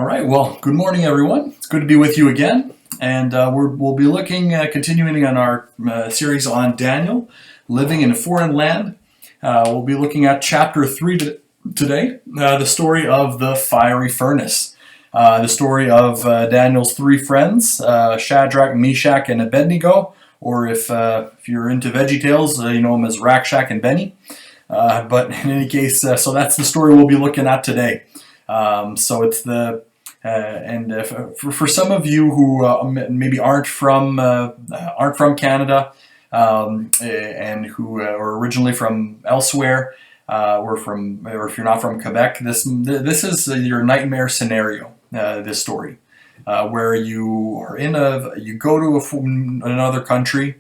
All right, well, good morning, everyone. It's good to be with you again. And we'll be looking, continuing on our series on Daniel, living in a foreign land. We'll be looking at chapter 3 today, the story of the fiery furnace. The story of Daniel's three friends, Shadrach, Meshach, and Abednego, or if you're into VeggieTales, you know them as Rack, Shack, and Benny. But in any case, so that's the story we'll be looking at today. So it's the for some of you who maybe aren't from Canada and who are originally from elsewhere, or if you're not from Quebec, this is your nightmare scenario. This story, where you go to another country,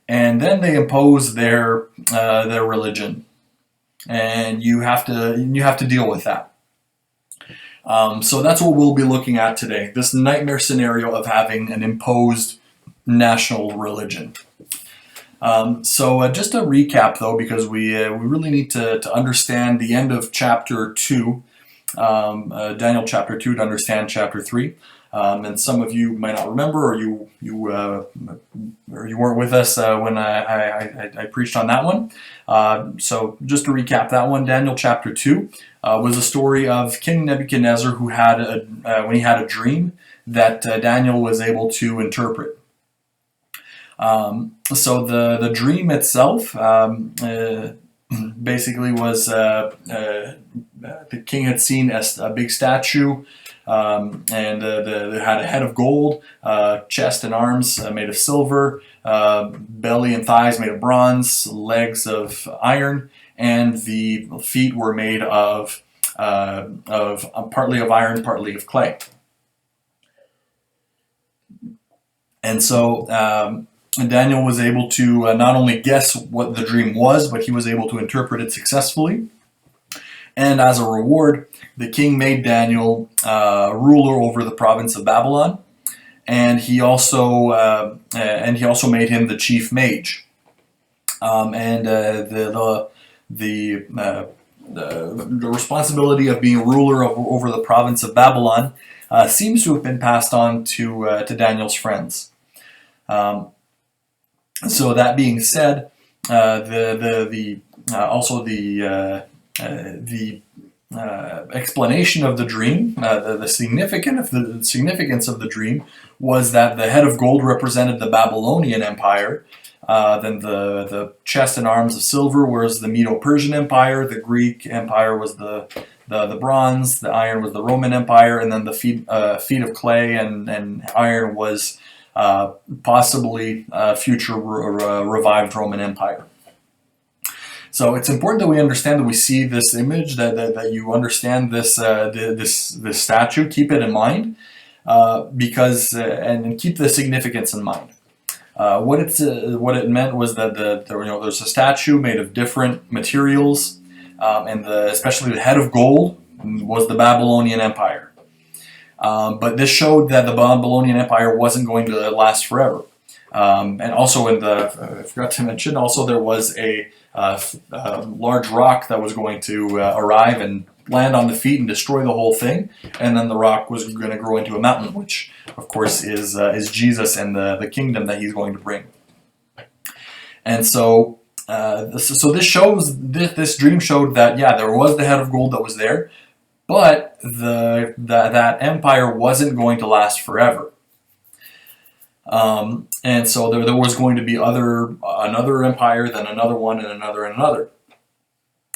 and then they impose their religion, and you have to deal with that. So that's what we'll be looking at today, this nightmare scenario of having an imposed national religion. So just to recap, though, because we really need to understand the end of chapter 2, Daniel chapter 2, to understand chapter 3. And some of you might not remember, or you weren't with us when I preached on that one. So just to recap that one, Daniel chapter 2 was a story of King Nebuchadnezzar, who had when he had a dream that Daniel was able to interpret. So the dream itself basically was the king had seen a big statue, and it had a head of gold, chest and arms made of silver, belly and thighs made of bronze, legs of iron, and the feet were made of partly of iron, partly of clay. And so Daniel was able to not only guess what the dream was, but he was able to interpret it successfully. And as a reward, the king made Daniel ruler over the province of Babylon, and he also made him the chief mage. The responsibility of being ruler over the province of Babylon seems to have been passed on to Daniel's friends. So that being said, the explanation of the dream, the significance of the dream, was that the head of gold represented the Babylonian Empire, then the chest and arms of silver was the Medo-Persian Empire, the Greek Empire was the bronze, the iron was the Roman Empire, and then the feet of clay and iron was possibly future revived Roman Empire. So it's important that we understand, that we see this image, that you understand this statue. Keep it in mind, because and keep the significance in mind. What it meant was that there's a statue made of different materials, and especially the head of gold was the Babylonian Empire. But this showed that the Babylonian Empire wasn't going to last forever. And also I forgot to mention, also there was a large rock that was going to arrive and land on the feet and destroy the whole thing, and then the rock was going to grow into a mountain, which of course is Jesus and the kingdom that he's going to bring. And so this dream showed that, yeah, there was the head of gold that was there, but that empire wasn't going to last forever. And so there was going to be another empire, then another one, and another and another.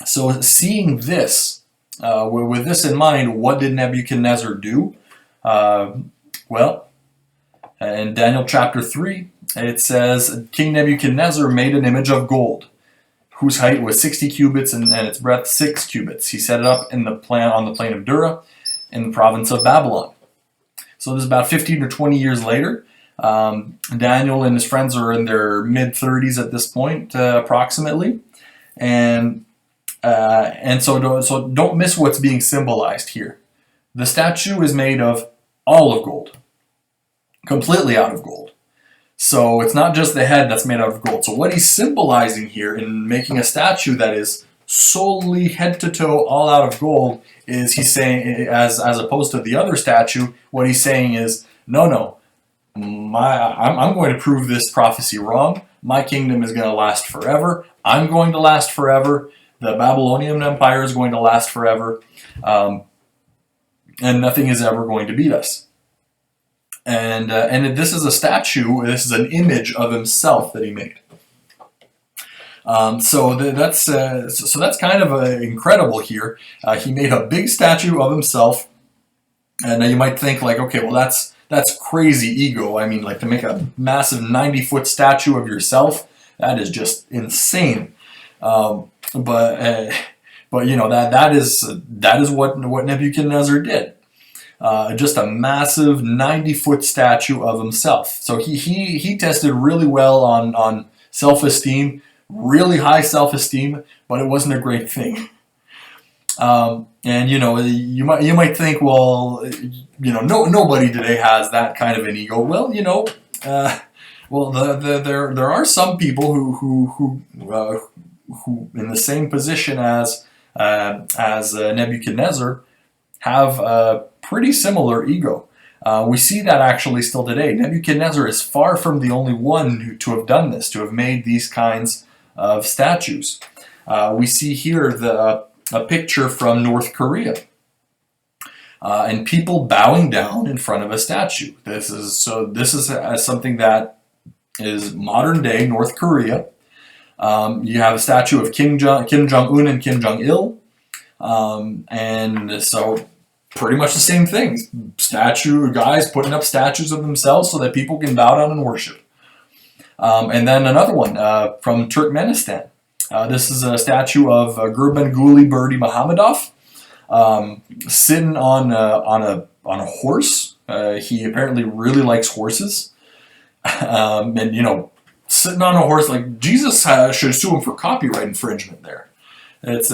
So seeing this, with this in mind, what did Nebuchadnezzar do? Well, in Daniel chapter 3, it says, King Nebuchadnezzar made an image of gold, whose height was 60 cubits and its breadth 6 cubits. He set it up on the plain of Dura, in the province of Babylon. So this is about 15 or 20 years later. Daniel and his friends are in their mid-30s at this point, approximately, and so don't miss what's being symbolized here. The statue is made of all of gold, completely out of gold. So it's not just the head that's made out of gold. So what he's symbolizing here in making a statue that is solely head to toe, all out of gold, is he's saying, as opposed to the other statue, what he's saying is, no, I'm going to prove this prophecy wrong. My kingdom is going to last forever. I'm going to last forever. The Babylonian Empire is going to last forever. And nothing is ever going to beat us. And this is a statue, this is an image of himself that he made. So that's kind of incredible here. He made a big statue of himself, and you might think like, okay, well that's crazy ego. I mean, like to make a massive 90-foot statue of yourself, that is just insane. But you know that is what Nebuchadnezzar did. Just a massive 90-foot statue of himself. So he tested really well on self-esteem. Really high self-esteem, but it wasn't a great thing. And you know, you might think, well, you know, nobody today has that kind of an ego. Well, you know, there are some people who in the same position as Nebuchadnezzar have a pretty similar ego. We see that actually still today. Nebuchadnezzar is far from the only one to have done this, to have made these kinds of statues. We see here a picture from North Korea, and people bowing down in front of a statue. This is something that is modern day North Korea. You have a statue of Kim Jong-un and Kim Jong-il, and so pretty much the same thing. Guys putting up statues of themselves so that people can bow down and worship. And then another one from Turkmenistan. This is a statue of Gurbanguly Berdi Muhammadov, sitting on a horse. He apparently really likes horses, and you know, sitting on a horse, like Jesus should sue him for copyright infringement. There, that's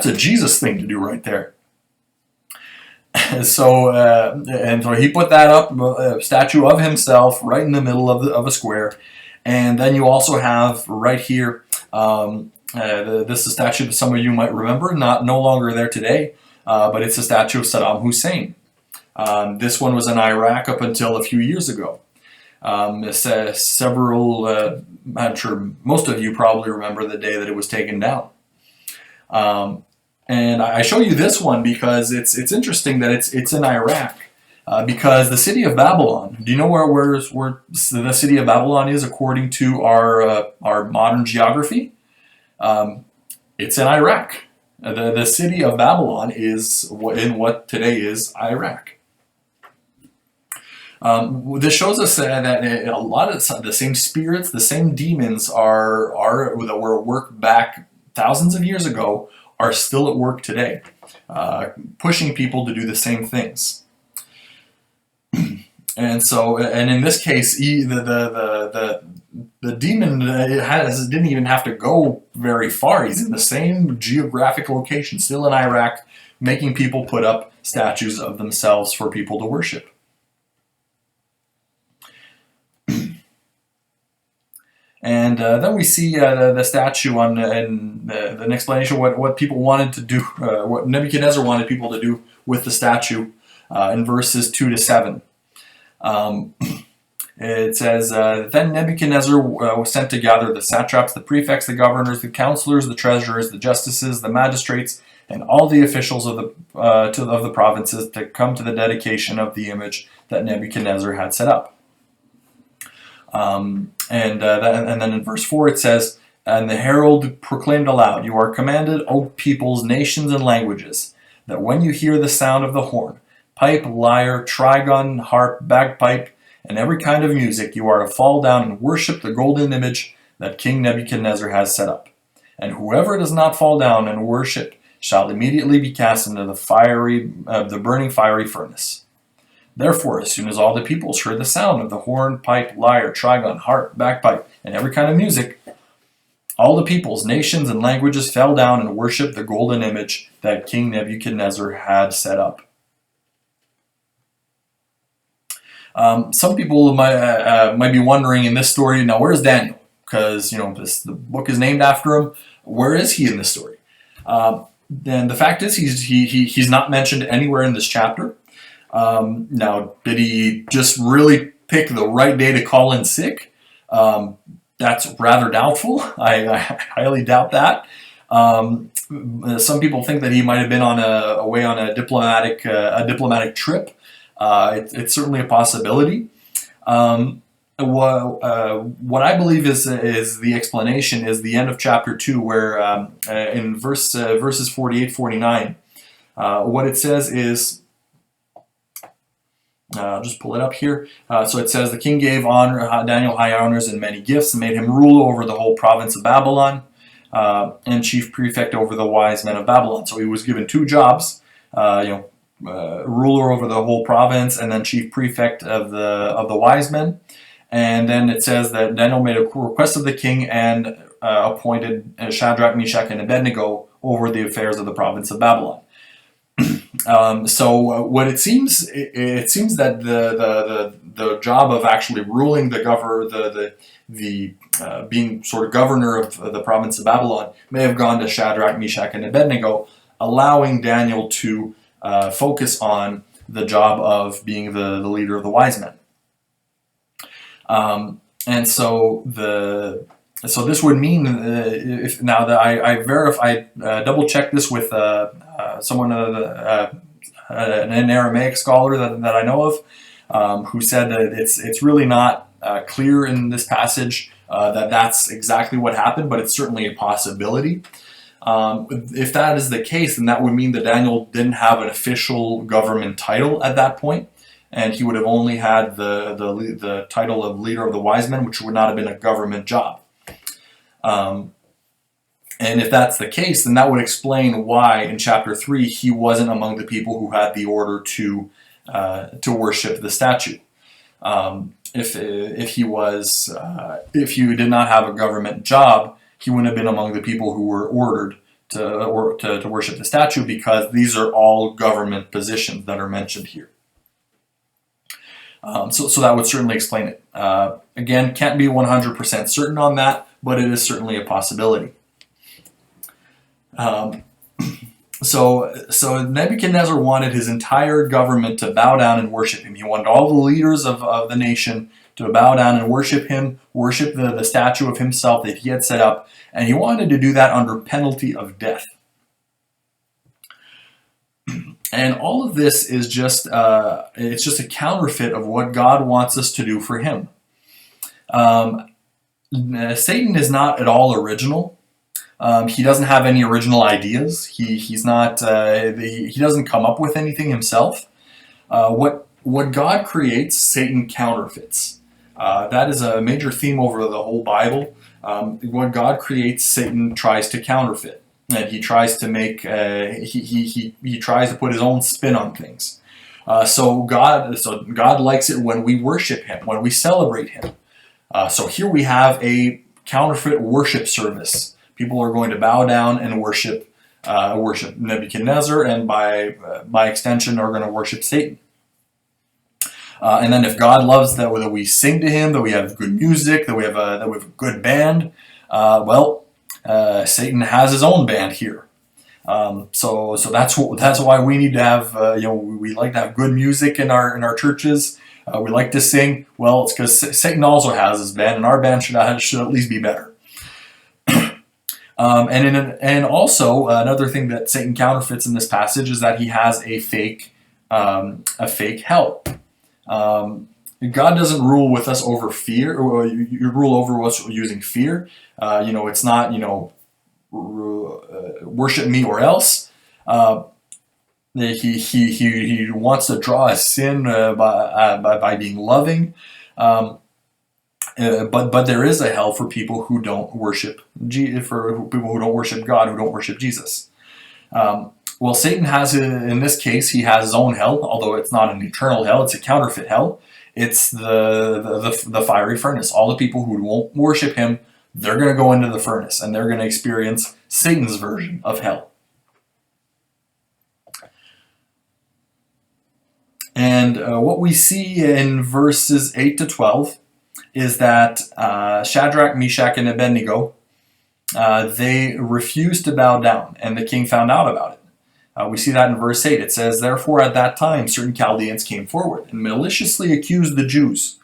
a Jesus thing to do right there. So he put that up, a statue of himself right in the middle of a square. And then you also have right here, this is a statue that some of you might remember, no longer there today, but it's a statue of Saddam Hussein. This one was in Iraq up until a few years ago. I'm sure most of you probably remember the day that it was taken down. And I show you this one because it's interesting that it's in Iraq. Because the city of Babylon, do you know where the city of Babylon is according to our modern geography? It's in Iraq. The city of Babylon is in what today is Iraq. This shows us that a lot of the same spirits, the same demons that were at work back thousands of years ago are still at work today, pushing people to do the same things. And so, and in this case, the demon didn't even have to go very far. He's in the same geographic location, still in Iraq, making people put up statues of themselves for people to worship. And then we see the statue and an explanation of what people wanted to do, what Nebuchadnezzar wanted people to do with the statue in verses 2 to 7. It says, Then Nebuchadnezzar was sent to gather the satraps, the prefects, the governors, the counselors, the treasurers, the justices, the magistrates, and all the officials of the provinces to come to the dedication of the image that Nebuchadnezzar had set up. And then in verse 4 it says, And the herald proclaimed aloud, You are commanded, O peoples, nations, and languages, that when you hear the sound of the horn, pipe, lyre, trigon, harp, bagpipe, and every kind of music, you are to fall down and worship the golden image that King Nebuchadnezzar has set up. And whoever does not fall down and worship shall immediately be cast into the burning fiery furnace. Therefore, as soon as all the peoples heard the sound of the horn, pipe, lyre, trigon, harp, bagpipe, and every kind of music, all the peoples, nations, and languages fell down and worshipped the golden image that King Nebuchadnezzar had set up. Some people might be wondering in this story, now where's Daniel? Because the book is named after him. Where is he in this story? Then the fact is, he's not mentioned anywhere in this chapter. Now, did he just really pick the right day to call in sick? That's rather doubtful. I highly doubt that. Some people think that he might have been away on a diplomatic trip. It's certainly a possibility. What I believe is the explanation is the end of chapter 2, where in verses 48, 49, what it says is, I'll just pull it up here. So it says, the king gave Daniel high honors and many gifts, and made him ruler over the whole province of Babylon, and chief prefect over the wise men of Babylon. So he was given 2 jobs, ruler over the whole province, and then chief prefect of the wise men. And then it says that Daniel made a request of the king and appointed Shadrach, Meshach, and Abednego over the affairs of the province of Babylon. What it seems that the job of actually ruling being sort of governor of the province of Babylon may have gone to Shadrach, Meshach, and Abednego, allowing Daniel to focus on the job of being the leader of the wise men. So this would mean, if now that I verified, double checked this with someone, an Aramaic scholar that I know of, who said that it's really not clear in this passage that that's exactly what happened, but it's certainly a possibility. If that is the case, then that would mean that Daniel didn't have an official government title at that point, and he would have only had the title of leader of the wise men, which would not have been a government job. And if that's the case, then that would explain why in chapter 3 he wasn't among the people who had the order to worship the statue. If he did not have a government job, he wouldn't have been among the people who were ordered to worship the statue, because these are all government positions that are mentioned here. So that would certainly explain it. Again, can't be 100% certain on that, but it is certainly a possibility. So Nebuchadnezzar wanted his entire government to bow down and worship him. He wanted all the leaders of the nation to bow down and worship him, worship the statue of himself that he had set up, and he wanted to do that under penalty of death. And all of this is just it's just a counterfeit of what God wants us to do for him. Satan is not at all original. He doesn't have any original ideas. He's not. He doesn't come up with anything himself. What God creates, Satan counterfeits. That is a major theme over the whole Bible. What God creates, Satan tries to counterfeit, and he tries to make. He tries to put his own spin on things. So God likes it when we worship Him, when we celebrate Him. So here we have a counterfeit worship service. People are going to bow down and worship Nebuchadnezzar, and by extension are going to worship Satan. And then if God loves that we sing to Him, that we have good music, that we have a good band, Satan has his own band here. So that's why we need to have we like to have good music in our churches. We like to sing. Well, it's because Satan also has his band, and our band should at least be better. And also another thing that Satan counterfeits in this passage is that he has a fake hell. God doesn't rule with us over fear, or you rule over us using fear. It's not worship me or else. He wants to draw us sin by being loving. But there is a hell for people who don't worship God, who don't worship Jesus. Well, Satan has, in this case, he has his own hell, although it's not an eternal hell, it's a counterfeit hell. It's the fiery furnace. All the people who won't worship him, they're going to go into the furnace, and they're going to experience Satan's version of hell. And what we see in verses 8 to 12 is that Shadrach, Meshach, and Abednego, they refused to bow down, and the king found out about it. We see that in verse 8. It says, "Therefore at that time certain Chaldeans came forward and maliciously accused the Jews.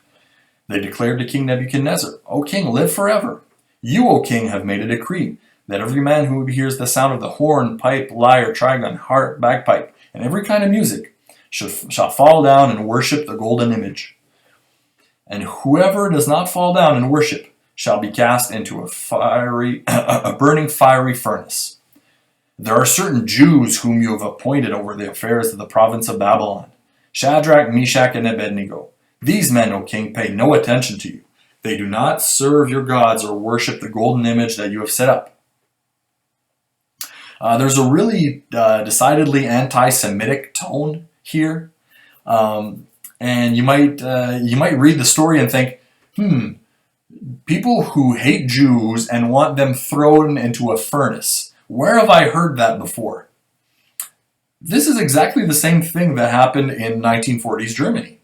They declared to King Nebuchadnezzar, 'O king, live forever. You, O king, have made a decree that every man who hears the sound of the horn, pipe, lyre, trigon, harp, bagpipe, and every kind of music shall fall down and worship the golden image. And whoever does not fall down and worship shall be cast into a burning fiery furnace. There are certain Jews whom you have appointed over the affairs of the province of Babylon, Shadrach, Meshach, and Abednego. These men, O king, pay no attention to you. They do not serve your gods or worship the golden image that you have set up.'" There's a really decidedly anti-Semitic tone here, and you might read the story and think, people who hate Jews and want them thrown into a furnace. Where have I heard that before? This is exactly the same thing that happened in 1940s Germany.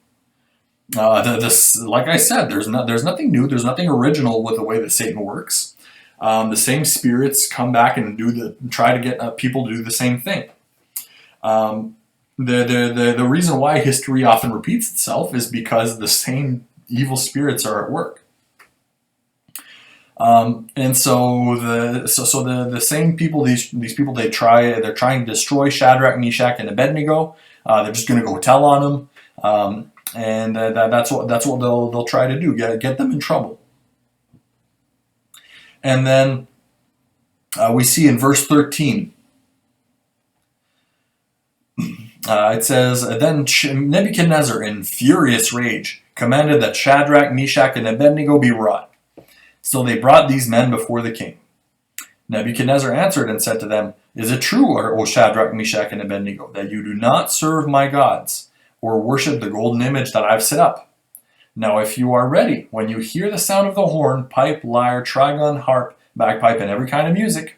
Like I said, there's nothing new, there's nothing original with the way that Satan works. The same spirits come back and try to get people to do the same thing. The reason why history often repeats itself is because the same evil spirits are at work. And so the same people, these people, they're trying to destroy Shadrach, Meshach, and Abednego. They're just going to go tell on them, and that's what they'll try to do, get them in trouble. And then we see in verse 13, it says, "Then Nebuchadnezzar, in furious rage, commanded that Shadrach, Meshach, and Abednego be brought. So they brought these men before the king. Nebuchadnezzar answered and said to them, 'Is it true, O Shadrach, Meshach, and Abednego, that you do not serve my gods, or worship the golden image that I've set up? Now if you are ready, when you hear the sound of the horn, pipe, lyre, trigon, harp, bagpipe, and every kind of music,'"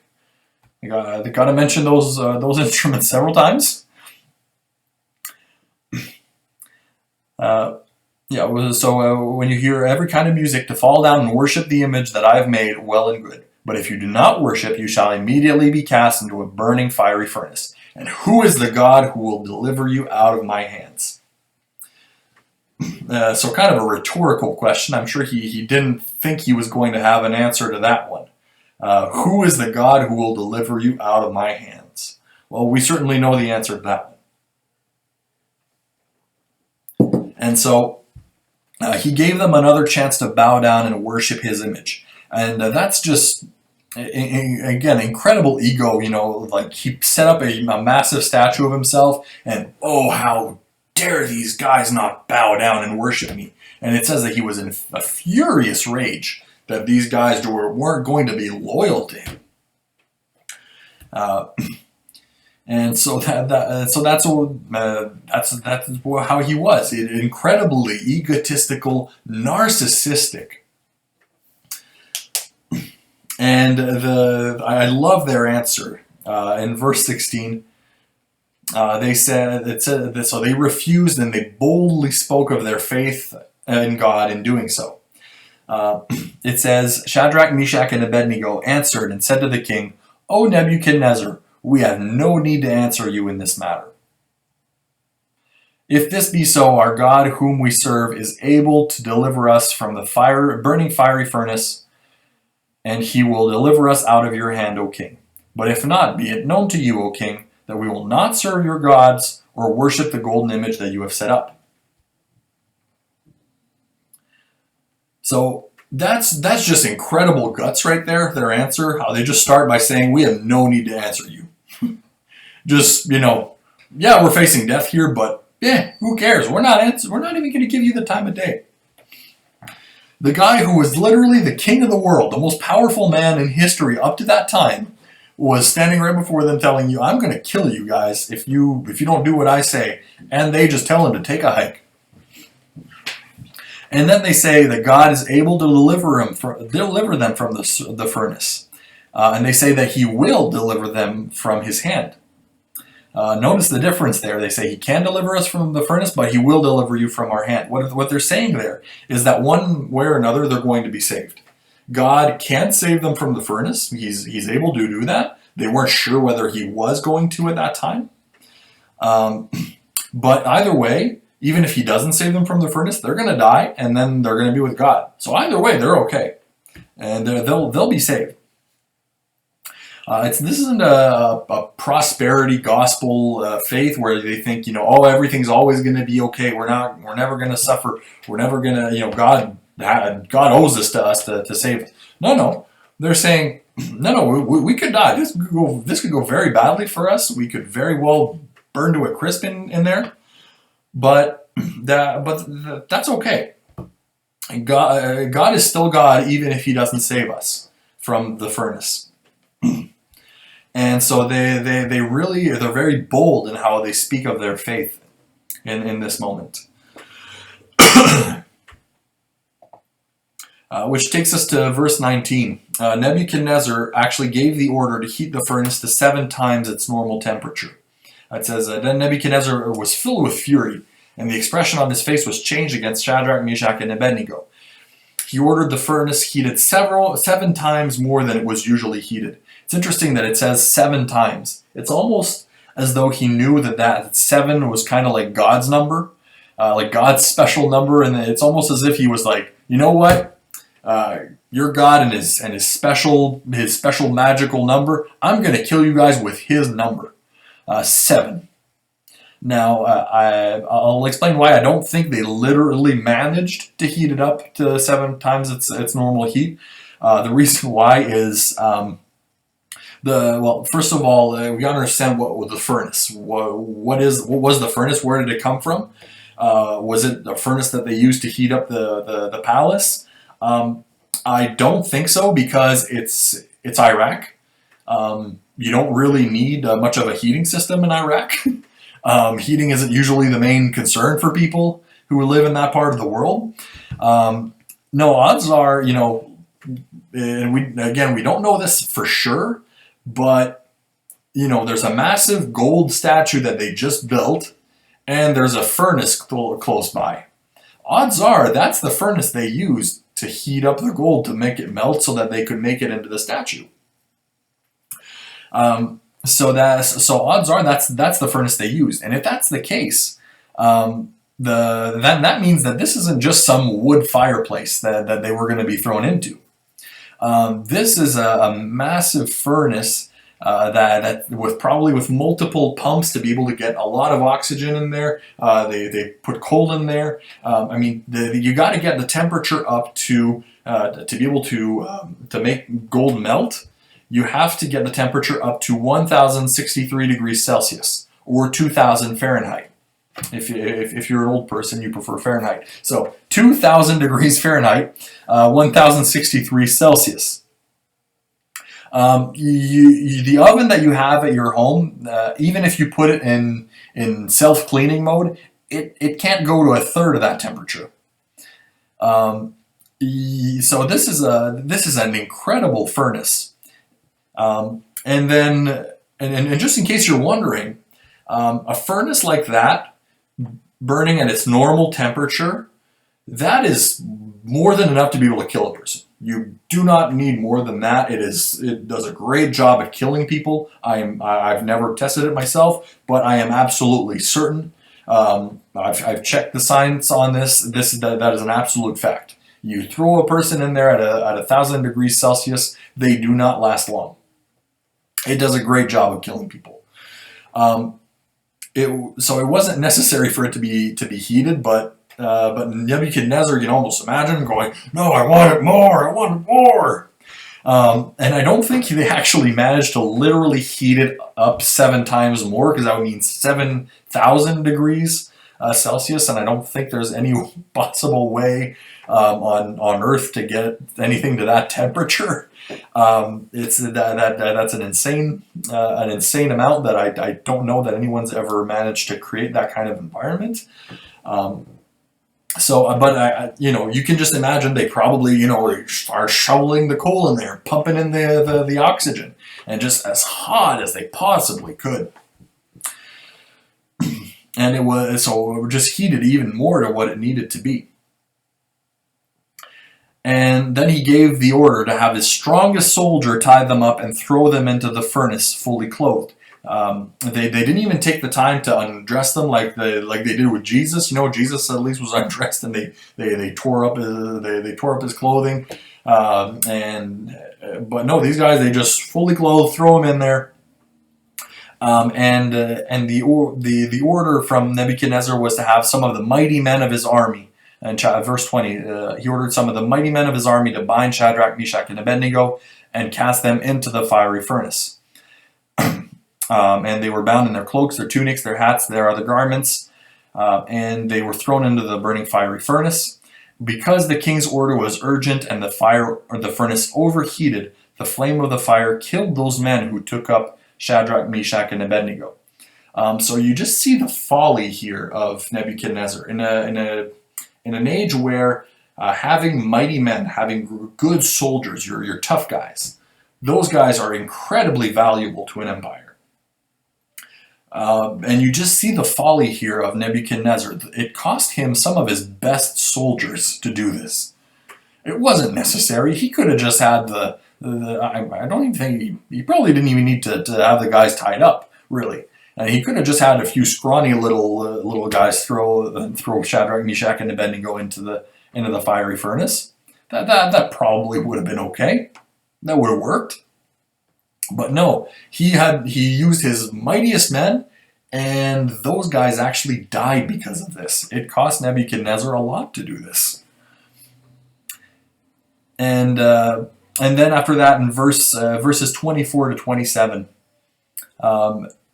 they got to mention those instruments several times. When you hear every kind of music, to fall down and worship the image that I have made, well and good. But if you do not worship, you shall immediately be cast into a burning fiery furnace. And who is the God who will deliver you out of my hands?" So kind of a rhetorical question. I'm sure he didn't think he was going to have an answer to that one. Who is the God who will deliver you out of my hands? Well, we certainly know the answer to that one. And so he gave them another chance to bow down and worship his image. And that's just, again, incredible ego. Like he set up a massive statue of himself, and oh, how dare these guys not bow down and worship me. And it says that he was in a furious rage that these guys weren't going to be loyal to him. And so that's how he was, incredibly egotistical, narcissistic. And I love their answer. In verse 16, they said, so they refused and they boldly spoke of their faith in God in doing so. It says, "Shadrach, Meshach, and Abednego answered and said to the king, 'O Nebuchadnezzar, we have no need to answer you in this matter. If this be so, our God whom we serve is able to deliver us from the burning fiery furnace, and he will deliver us out of your hand, O king. But if not, be it known to you, O king, that we will not serve your gods or worship the golden image that you have set up.'" So that's just incredible guts right there, their answer. How they just start by saying, "We have no need to answer you." Just, yeah, we're facing death here, but yeah, who cares? We're not even going to give you the time of day. The guy who was literally the king of the world, the most powerful man in history up to that time, was standing right before them telling you, "I'm going to kill you guys if you don't do what I say." And they just tell him to take a hike. And then they say that God is able to deliver them from the furnace. And they say that he will deliver them from his hand. Notice the difference there. They say he can deliver us from the furnace, but he will deliver you from our hand. What they're saying there is that one way or another, they're going to be saved. God can save them from the furnace. He's able to do that. They weren't sure whether he was going to at that time. But either way, even if he doesn't save them from the furnace, they're going to die, and then they're going to be with God. So either way, they're okay, and they'll be saved. This isn't a prosperity gospel faith where they think, oh, everything's always going to be okay. We're never going to suffer. We're never going to, God owes this to us to save us. No. They're saying, no, we could die. This could go very badly for us. We could very well burn to a crisp in there. But that's okay. God is still God, even if he doesn't save us from the furnace. And so they're very bold in how they speak of their faith in this moment. Which takes us to verse 19. Nebuchadnezzar actually gave the order to heat the furnace to 7 times its normal temperature. It says, then Nebuchadnezzar was filled with fury, and the expression on his face was changed against Shadrach, Meshach, and Abednego. He ordered the furnace heated 7 times more than it was usually heated. It's interesting that it says 7 times. It's almost as though he knew that 7 was kind of like God's number, like God's special number, and it's almost as if he was like, you know what? Your God and his special magical number, I'm going to kill you guys with his number. 7. Now, I'll explain why I don't think they literally managed to heat it up to 7 times its normal heat. The reason why is, first of all, we gotta understand what was the furnace. What was the furnace? Where did it come from? Was it a furnace that they used to heat up the palace? I don't think so, because it's Iraq. You don't really need much of a heating system in Iraq. Heating isn't usually the main concern for people who live in that part of the world. No, odds are, and we don't know this for sure, but, there's a massive gold statue that they just built, and there's a furnace close by. Odds are that's the furnace they used to heat up the gold to make it melt so that they could make it into the statue. So odds are that's the furnace they used, and if that's the case, that means that this isn't just some wood fireplace that they were going to be thrown into. This is a massive furnace that with multiple pumps to be able to get a lot of oxygen in there. They put coal in there. You got to get the temperature up to be able to make gold melt. You have to get the temperature up to 1,063 degrees Celsius or 2,000 Fahrenheit. If you're an old person, you prefer Fahrenheit. So 2,000 degrees Fahrenheit, 1,063 Celsius. The oven that you have at your home, even if you put it in self-cleaning mode, it can't go to a third of that temperature. So this is an incredible furnace. And just in case you're wondering, a furnace like that, burning at its normal temperature, that is more than enough to be able to kill a person. You do not need more than that. It does a great job at killing people. I've never tested it myself, but I am absolutely certain. I've checked the science on this. That is an absolute fact. You throw a person in there at 1,000 degrees Celsius, they do not last long. It does a great job of killing people. So it wasn't necessary for it to be heated, but Nebuchadnezzar, you can almost imagine going, no, I want it more. And I don't think they actually managed to literally heat it up 7 times more, because that would mean 7,000 degrees Celsius, and I don't think there's any possible way on Earth to get anything to that temperature. That's an insane amount that I don't know that anyone's ever managed to create that kind of environment. You can just imagine they probably, are shoveling the coal in there, pumping in the oxygen, and just as hot as they possibly could. And it just heated even more to what it needed to be. And then he gave the order to have his strongest soldier tie them up and throw them into the furnace fully clothed. They didn't even take the time to undress them like they did with Jesus. Jesus at least was undressed, and they tore up his clothing. But no, these guys, they just fully clothed, throw him in there. And the order from Nebuchadnezzar was to have some of the mighty men of his army. And verse 20, he ordered some of the mighty men of his army to bind Shadrach, Meshach, and Abednego and cast them into the fiery furnace. And they were bound in their cloaks, their tunics, their hats, their other garments, and they were thrown into the burning fiery furnace. Because the king's order was urgent and the furnace overheated, the flame of the fire killed those men who took up Shadrach, Meshach, and Abednego. So you just see the folly here of Nebuchadnezzar in an age where having mighty men, having good soldiers, your tough guys, those guys are incredibly valuable to an empire. And you just see the folly here of Nebuchadnezzar. It cost him some of his best soldiers to do this. It wasn't necessary. He could have just had I don't even think he probably didn't even need to have the guys tied up, really. He could have just had a few scrawny little guys throw Shadrach, Meshach, and Abednego into the fiery furnace. That probably would have been okay. That would have worked. But no, he used his mightiest men, and those guys actually died because of this. It cost Nebuchadnezzar a lot to do this. And then after that, in verses 24 to 27,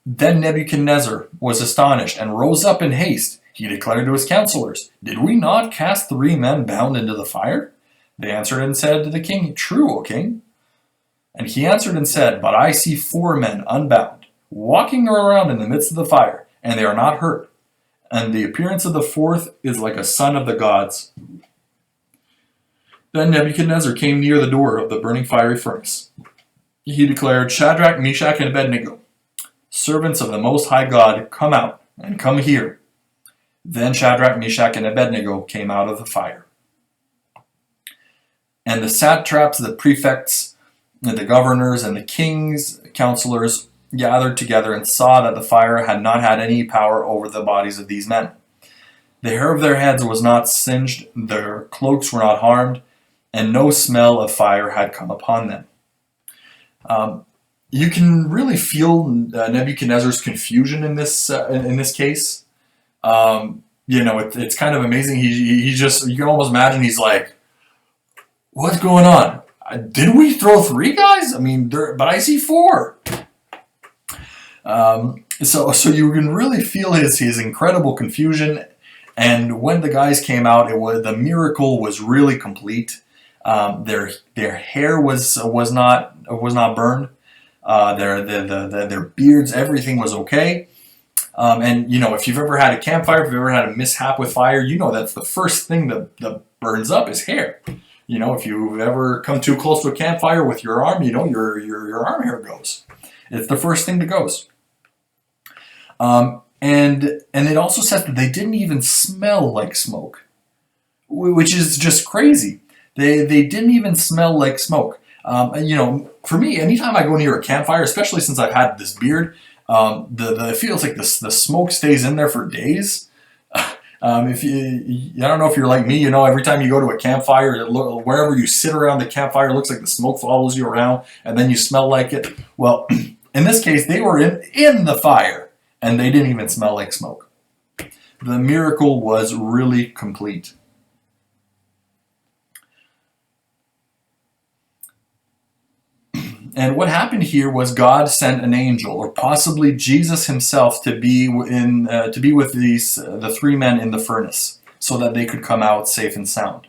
then Nebuchadnezzar was astonished and rose up in haste. He declared to his counselors, "Did we not cast 3 men bound into the fire?" They answered and said to the king, "True, O king." And he answered and said, "But I see 4 men unbound, walking around in the midst of the fire, and they are not hurt. And the appearance of the 4th is like a son of the gods." Then Nebuchadnezzar came near the door of the burning fiery furnace. He declared, "Shadrach, Meshach, and Abednego, servants of the Most High God, come out and come here." Then Shadrach, Meshach, and Abednego came out of the fire. And the satraps, the prefects, and the governors, and the king's counselors gathered together and saw that the fire had not had any power over the bodies of these men. The hair of their heads was not singed, their cloaks were not harmed, and no smell of fire had come upon them. You can really feel Nebuchadnezzar's confusion in this case. It's kind of amazing. He just, you can almost imagine he's like, "What's going on? Did we throw 3 guys? But I see 4." So you can really feel his incredible confusion. And when the guys came out, the miracle was really complete. Their hair was not burned. Their beards, everything was okay. And if you've ever had a campfire, if you've ever had a mishap with fire, that's the first thing that burns up is hair. If you've ever come too close to a campfire with your arm, your arm hair goes. It's the first thing that goes. And it also says that they didn't even smell like smoke, which is just crazy. They didn't even smell like smoke. For me, anytime I go near a campfire, especially since I've had this beard, it feels like the smoke stays in there for days. I don't know if you're like me, every time you go to a campfire, wherever you sit around the campfire, it looks like the smoke follows you around, and then you smell like it. Well, in this case, they were in the fire, and they didn't even smell like smoke. The miracle was really complete. And what happened here was God sent an angel, or possibly Jesus himself, to be with the 3 men in the furnace, so that they could come out safe and sound.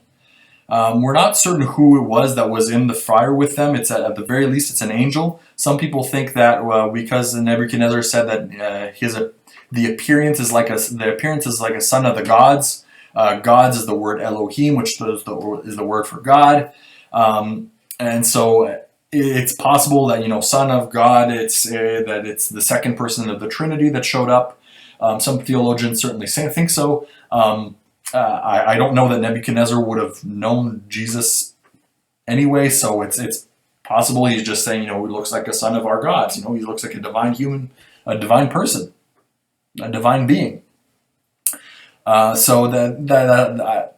We're not certain who it was that was in the fire with them. It's at the very least it's an angel. Some people think that because Nebuchadnezzar said that the appearance is like a son of the gods. Gods is the word Elohim, which is the word for God, and so. It's possible that, Son of God, that it's the second person of the Trinity that showed up. Some theologians certainly think so. I don't know that Nebuchadnezzar would have known Jesus anyway. So it's possible he's just saying, he looks like a son of our gods. He looks like a divine human, a divine person, a divine being. So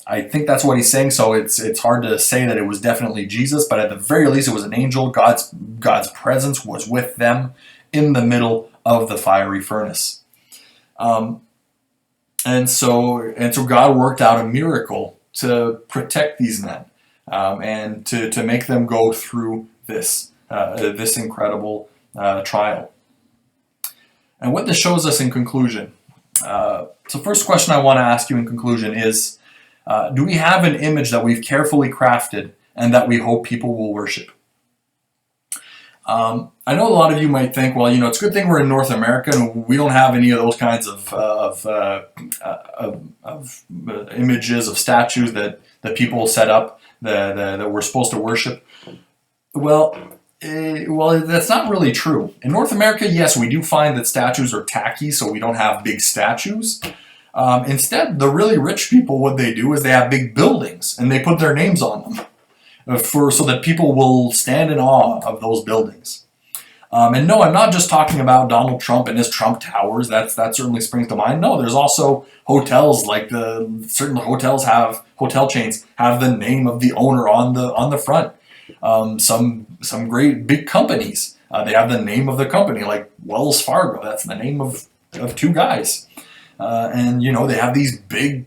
I think that's what he's saying. So it's hard to say that it was definitely Jesus, but at the very least, it was an angel. God's presence was with them in the middle of the fiery furnace. And so God worked out a miracle to protect these men, and to make them go through this incredible trial. And what this shows us in conclusion. So first question I want to ask you in conclusion is, do we have an image that we've carefully crafted and that we hope people will worship? I know a lot of you might think, well, it's a good thing we're in North America and we don't have any of those kinds of images, of statues that people set up that we're supposed to worship. Well, that's not really true. In North America, yes, we do find that statues are tacky, so we don't have big statues. Instead, the really rich people, what they do is they have big buildings and they put their names on them so that people will stand in awe of those buildings. And no, I'm not just talking about Donald Trump and his Trump Towers. That certainly springs to mind. No, there's also hotels, like certain hotel chains have the name of the owner on the front. Some great big companies, they have the name of the company, like Wells Fargo. That's the name of two guys. And they have these big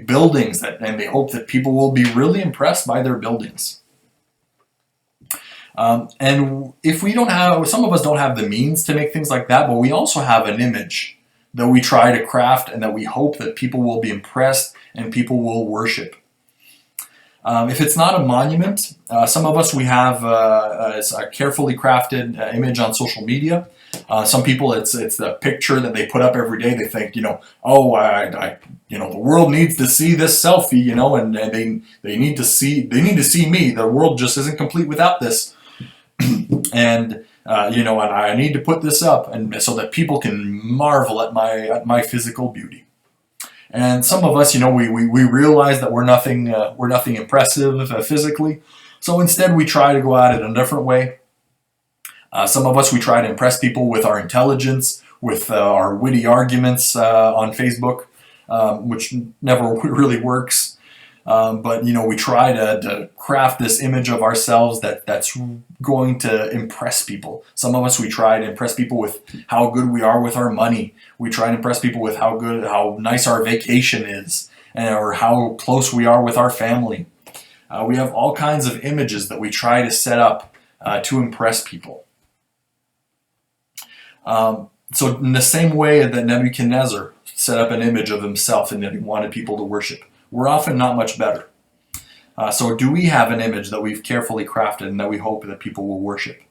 buildings and they hope that people will be really impressed by their buildings. And if we don't have, some of us don't have the means to make things like that, but we also have an image that we try to craft and that we hope that people will be impressed and people will worship. If it's not a monument, some of us, we have a carefully crafted image on social media. Some people, it's the picture that they put up every day. They think, the world needs to see this selfie, and they need to see me. The world just isn't complete without this. And and I need to put this up, and so that people can marvel at my physical beauty. And some of us, we realize that we're nothing impressive physically. So instead, we try to go at it in a different way. Some of us, we try to impress people with our intelligence, with our witty arguments on Facebook, which never really works. But we try to craft this image of ourselves that's going to impress people. Some of us, we try to impress people with how good we are with our money. We try to impress people with how nice our vacation is, or how close we are with our family. We have all kinds of images that we try to set up to impress people. So in the same way that Nebuchadnezzar set up an image of himself and that he wanted people to worship, we're often not much better. So do we have an image that we've carefully crafted and that we hope that people will worship?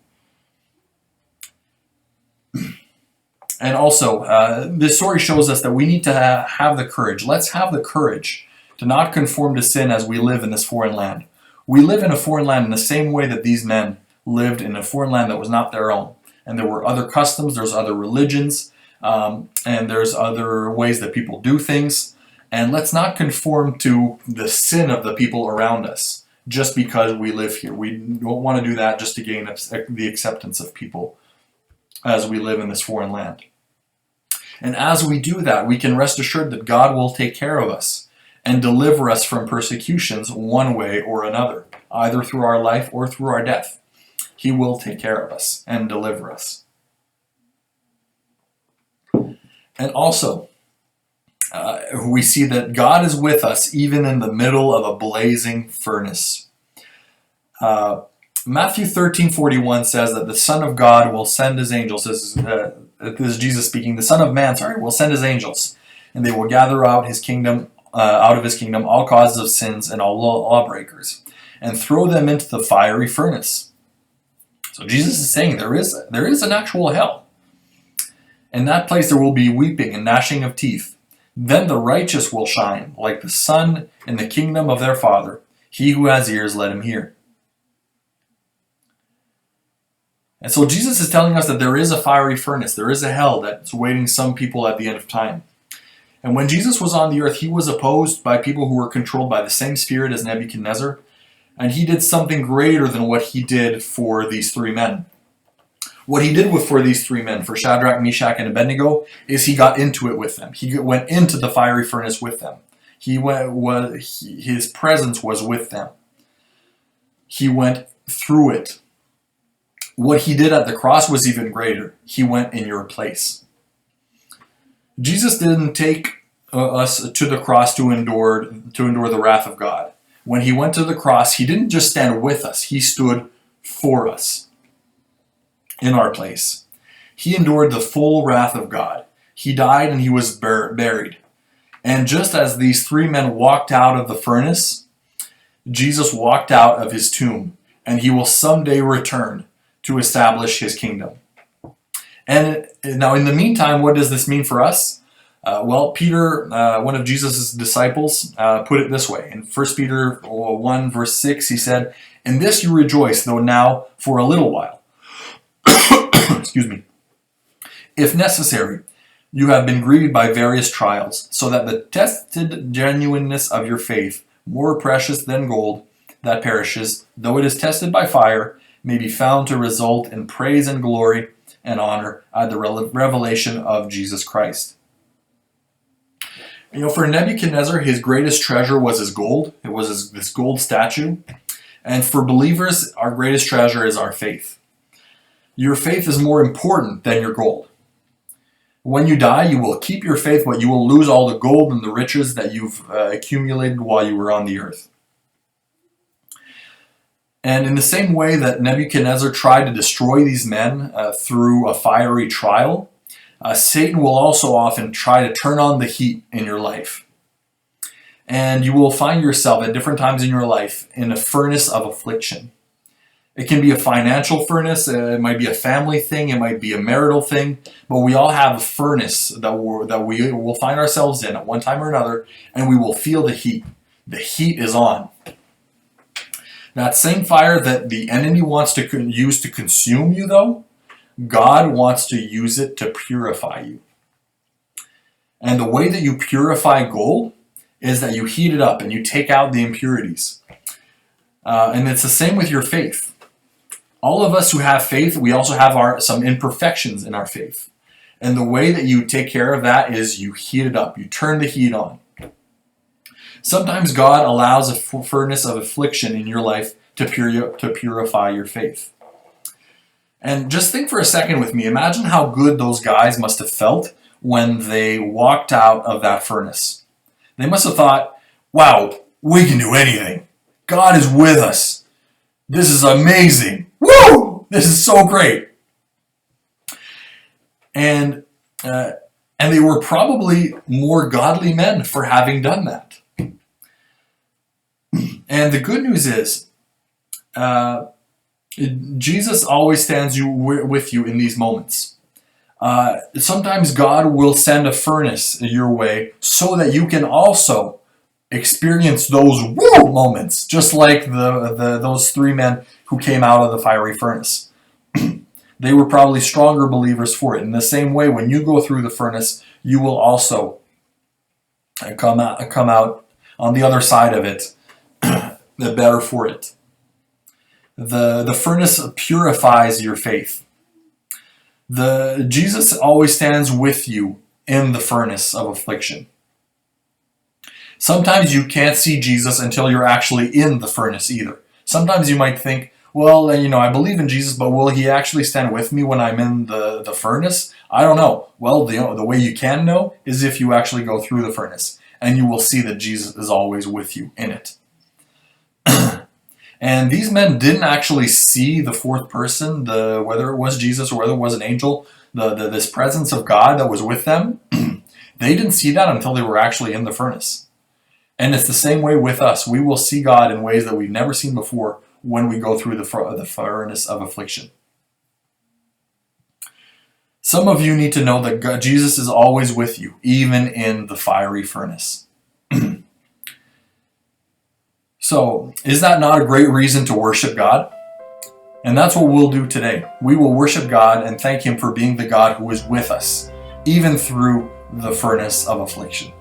And also, this story shows us that we need to have the courage. Let's have the courage to not conform to sin as we live in this foreign land. We live in a foreign land in the same way that these men lived in a foreign land that was not their own. And there were other customs, there's other religions, and there's other ways that people do things. And let's not conform to the sin of the people around us just because we live here. We don't want to do that just to gain the acceptance of people as we live in this foreign land. And as we do that, we can rest assured that God will take care of us and deliver us from persecutions one way or another, either through our life or through our death. He will take care of us and deliver us. And also, we see that God is with us even in the middle of a blazing furnace. Matthew 13:41 says that the Son of God will send his angels. This is Jesus speaking. The Son of Man, will send his angels, and they will gather out his kingdom, out of his kingdom, all causes of sins and all lawbreakers, and throw them into the fiery furnace. So Jesus is saying there is an actual hell. In that place there will be weeping and gnashing of teeth. Then the righteous will shine like the sun in the kingdom of their Father. He who has ears, let him hear. And so Jesus is telling us that there is a fiery furnace. There is a hell that's awaiting some people at the end of time. And when Jesus was on the earth, he was opposed by people who were controlled by the same spirit as Nebuchadnezzar. And he did something greater than what he did for these three men. What he did for these three men, for Shadrach, Meshach, and Abednego, is he got into it with them. He went into the fiery furnace with them. His presence was with them. He went through it. What he did at the cross was even greater. He went in your place. Jesus didn't take us to the cross to endure the wrath of God. When he went to the cross, he didn't just stand with us. He stood for us in our place. He endured the full wrath of God. He died and he was buried. And just as these three men walked out of the furnace, Jesus walked out of his tomb, and he will someday return to establish his kingdom. And now, in the meantime, what does this mean for us? Well, Peter, one of Jesus' disciples, put it this way. In 1 Peter 1, verse 6, he said, "In this you rejoice, though now for a little while." Excuse me. "If necessary, you have been grieved by various trials, so that the tested genuineness of your faith, more precious than gold that perishes, though it is tested by fire, may be found to result in praise and glory and honor at the revelation of Jesus Christ." For Nebuchadnezzar, his greatest treasure was his gold. It was this gold statue. And for believers, our greatest treasure is our faith. Your faith is more important than your gold. When you die, you will keep your faith, but you will lose all the gold and the riches that you've accumulated while you were on the earth. And in the same way that Nebuchadnezzar tried to destroy these men through a fiery trial, Satan will also often try to turn on the heat in your life. And you will find yourself at different times in your life in a furnace of affliction. It can be a financial furnace, it might be a family thing, it might be a marital thing, but we all have a furnace that we will find ourselves in at one time or another, and we will feel the heat. The heat is on. That same fire that the enemy wants to use to consume you, though, God wants to use it to purify you. And the way that you purify gold is that you heat it up and you take out the impurities. And it's the same with your faith. All of us who have faith, we also have some imperfections in our faith. And the way that you take care of that is you heat it up. You turn the heat on. Sometimes God allows a furnace of affliction in your life to purify your faith. And just think for a second with me. Imagine how good those guys must have felt when they walked out of that furnace. They must have thought, wow, we can do anything. God is with us. This is amazing. Woo! This is so great. And they were probably more godly men for having done that. And the good news is, Jesus always stands with you in these moments. Sometimes God will send a furnace your way so that you can also experience those woo moments, just like those three men who came out of the fiery furnace. They were probably stronger believers for it. In the same way, when you go through the furnace, you will also come out on the other side of it, the better for it. The furnace purifies your faith. Jesus always stands with you in the furnace of affliction. Sometimes you can't see Jesus until you're actually in the furnace either. Sometimes you might think, well, I believe in Jesus, but will he actually stand with me when I'm in the furnace? I don't know. Well, the way you can know is if you actually go through the furnace, and you will see that Jesus is always with you in it. And these men didn't actually see the fourth person, whether it was Jesus or whether it was an angel, this presence of God that was with them. They didn't see that until they were actually in the furnace. And it's the same way with us. We will see God in ways that we've never seen before when we go through the furnace of affliction. Some of you need to know that Jesus is always with you, even in the fiery furnace. So, is that not a great reason to worship God? And that's what we'll do today. We will worship God and thank him for being the God who is with us, even through the furnace of affliction.